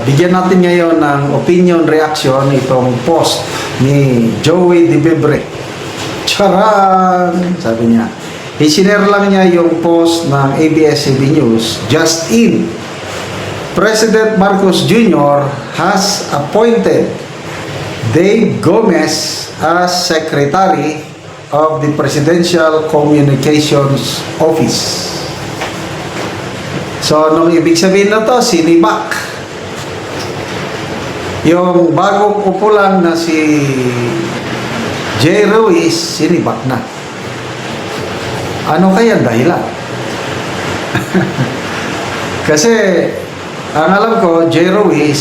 Bigyan natin ngayon ng opinion reaction itong post ni Joey De Bebre. Charan! Sabi niya. I-share lang niya yung post ng ABS-CBN News. Just in, President Marcos Jr. has appointed Dave Gomez as Secretary of the Presidential Communications Office. So, anong ibig sabihin na to? Sinibak. Yung bagong upo lang na si Jay Ruiz, sinibak na. Ano kaya dahilan? Kasi, ang alam ko, Jay Ruiz,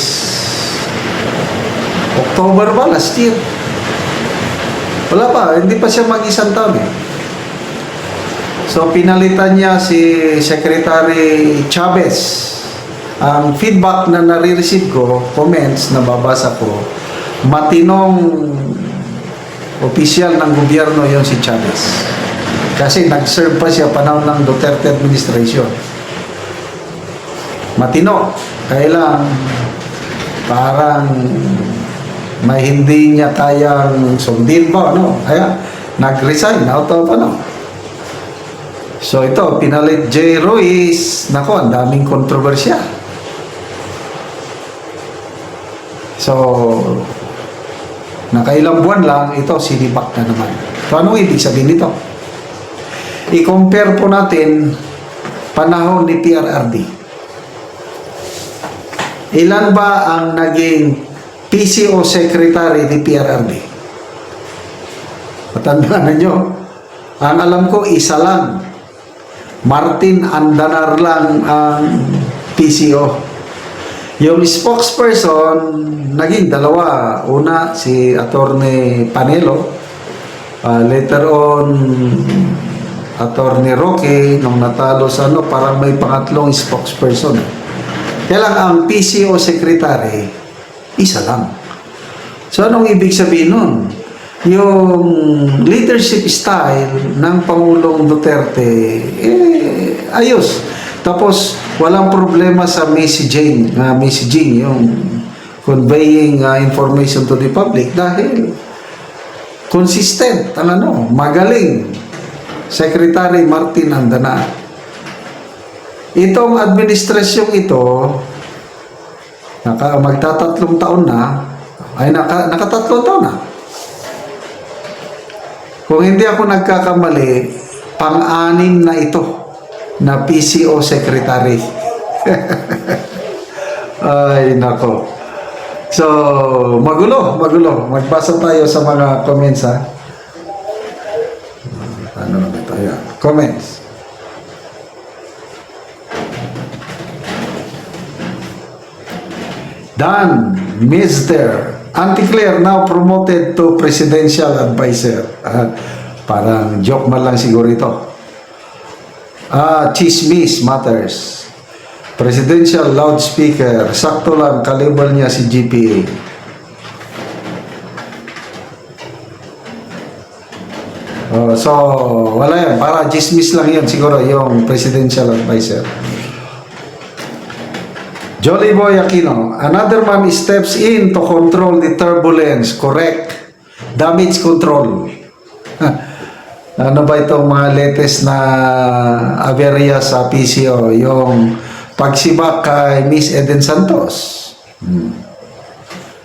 October ba last year? Wala pa, hindi pa siya mag-isang taon eh. So, pinalitan niya si Secretary Chavez. Ang feedback na nare-receive ko, comments na babasa ko, matinong opisyal ng gobyerno yon si Chavez. Kasi nag-serve pa siya panahon ng Duterte administration. Matino. Kailang parang may hindi niya kayang sundin ba, ano? Kaya nag-resign out of ano. So ito, pinalit Jay Ruiz. Nako, ang daming kontrobersya. So, nakailang buwan lang, ito, sinibak na naman. So, anong ibig sabihin nito? I-compare po natin panahon ni PRRD. Ilan ba ang naging PCO Secretary ni PRRD? Matandaan ninyo. Ang alam ko, isa lang. Martin Andanar lang ang PCO. Yung spokesperson, naging dalawa. Una, si Attorney Panelo. Later on, Attorney Roque, nung natalo sa ano, parang may pangatlong spokesperson. Kaya lang, ang PCO Secretary, isa lang. So, anong ibig sabihin nun? Yung leadership style ng Pangulong Duterte, ayos. Tapos, walang problema sa messaging, yung conveying information to the public dahil consistent, ang ano, magaling. Secretary Martin Andanar. Itong administrasyong ito, magtatatlong taon na, nakatatlong taon na. Kung hindi ako nagkakamali, pang-anim na ito na PCO Secretary. Ay, nako. So, magulo. Magbasa tayo sa mga comments, ha? Ano na ito? Ayan. Comments. Dan, Mr. Auntie Claire now promoted to Presidential Advisor. Parang joke man lang siguro ito. Chismis matters. Presidential loudspeaker. Sakto lang, kaliber niya si GPA. So, wala yan. Para chismis lang yan siguro yung presidential advisor. Jolly Boy Aquino. Another man steps in to control the turbulence. Correct. Damage control. Ano ba itong mga latest na aberya sa PCO? Yung pagsibak kay Miss Eden Santos.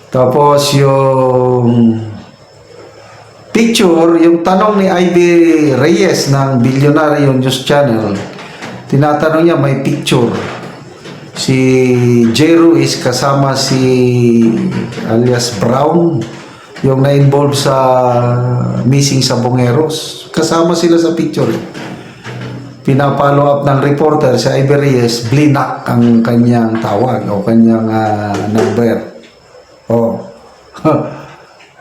Tapos yung picture, yung tanong ni Ivy Reyes ng Billionaire News Channel. Tinatanong niya, may picture. Si Jay Ruiz kasama si alias Brown, yung na-involve sa missing sa Bongeros. Kasama sila sa picture. Pinapollow up ng reporter sa Ivy Reyes, blinak ang kanyang tawag o kanyang number.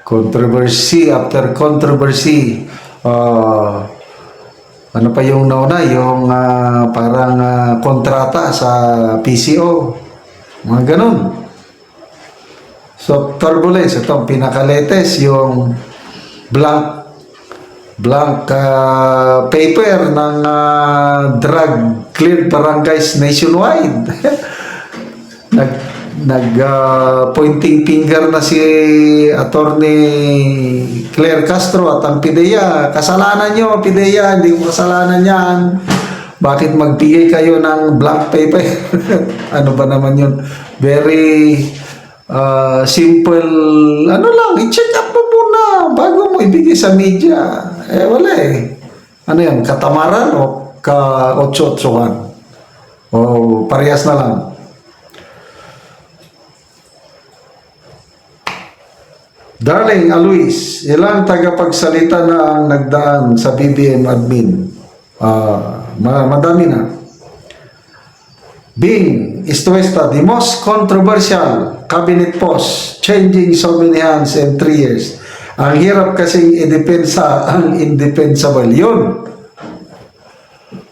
Controversy after controversy. Ano pa yung nauna? Yung parang kontrata sa PCO. Mga ganun. So, turbulence. Itong pinaka-latest, yung blank paper ng drug-cleared barangays nationwide. pointing finger na si Attorney Claire Castro at ang PIDEA. Kasalanan nyo, PIDEA, hindi ko kasalanan yan. Bakit magbigay kayo ng blank paper? Ano ba naman yun? Very simple, ano lang, i-check up mo muna bago mo ibigay sa media. Wala eh. Ano yan, katamaran o ka-otso-otsohan? O parehas na lang. Darling Alois, ilang tagapagsalita na ang nagdaan sa BBM admin? Madami na. Bing Estuesta, the most controversial cabinet post, changing so many hands in 3 years. Ang hirap kasing idepensa ang indefensible. Yun.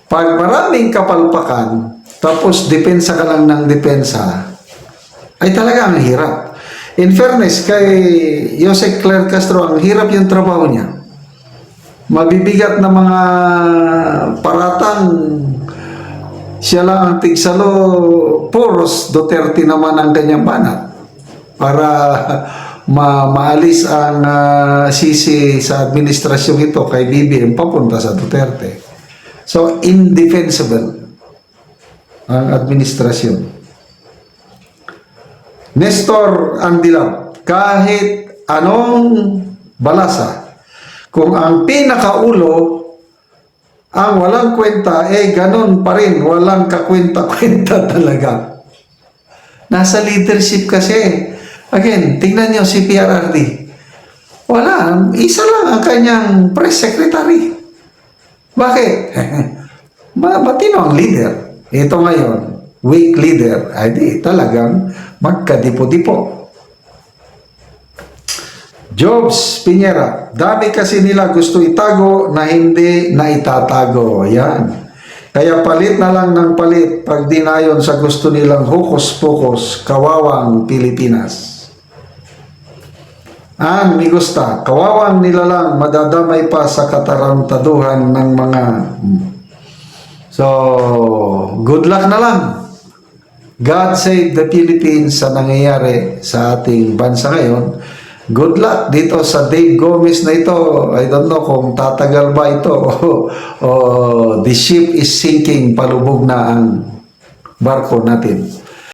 Pag maraming kapalpakan, tapos depensa ka lang ng depensa, ay talaga ang hirap. In fairness, kay Jose Claire Castro, ang hirap yung trabaho niya. Mabibigat na mga paratang, siya lang ang tigsalo, puros Duterte naman ang kanyang banat para maalis ang sisi sa administrasyon ito kay BBM papunta sa Duterte. So, indefensible ang administrasyon. Nestor Andilab, kahit anong balasa, kung ang pinakaulo ang walang kwenta, ganun pa rin, walang kakwenta-kwenta talaga. Nasa leadership kasi. Again, tingnan nyo si PRRD. Wala, isa lang ang kanyang press secretary. Bakit? Matino ang leader. Ito ngayon, weak leader, ay di talagang magkadipo-dipo. Jobs Piñera, dami kasi nila gusto itago na hindi na itatago. Yan. Kaya palit na lang ng palit pag dinayon sa gusto nilang hokus-pokus, kawawang Pilipinas. Ang may gusta, kawawang nila lang madadamay pa sa katarantaduhan ng mga... So, good luck na lang. God save the Philippines sa nangyayari sa ating bansa ngayon. Good luck dito sa Dave Gomez na ito. I don't know kung tatagal ba ito o the ship is sinking, palubog na ang barko natin.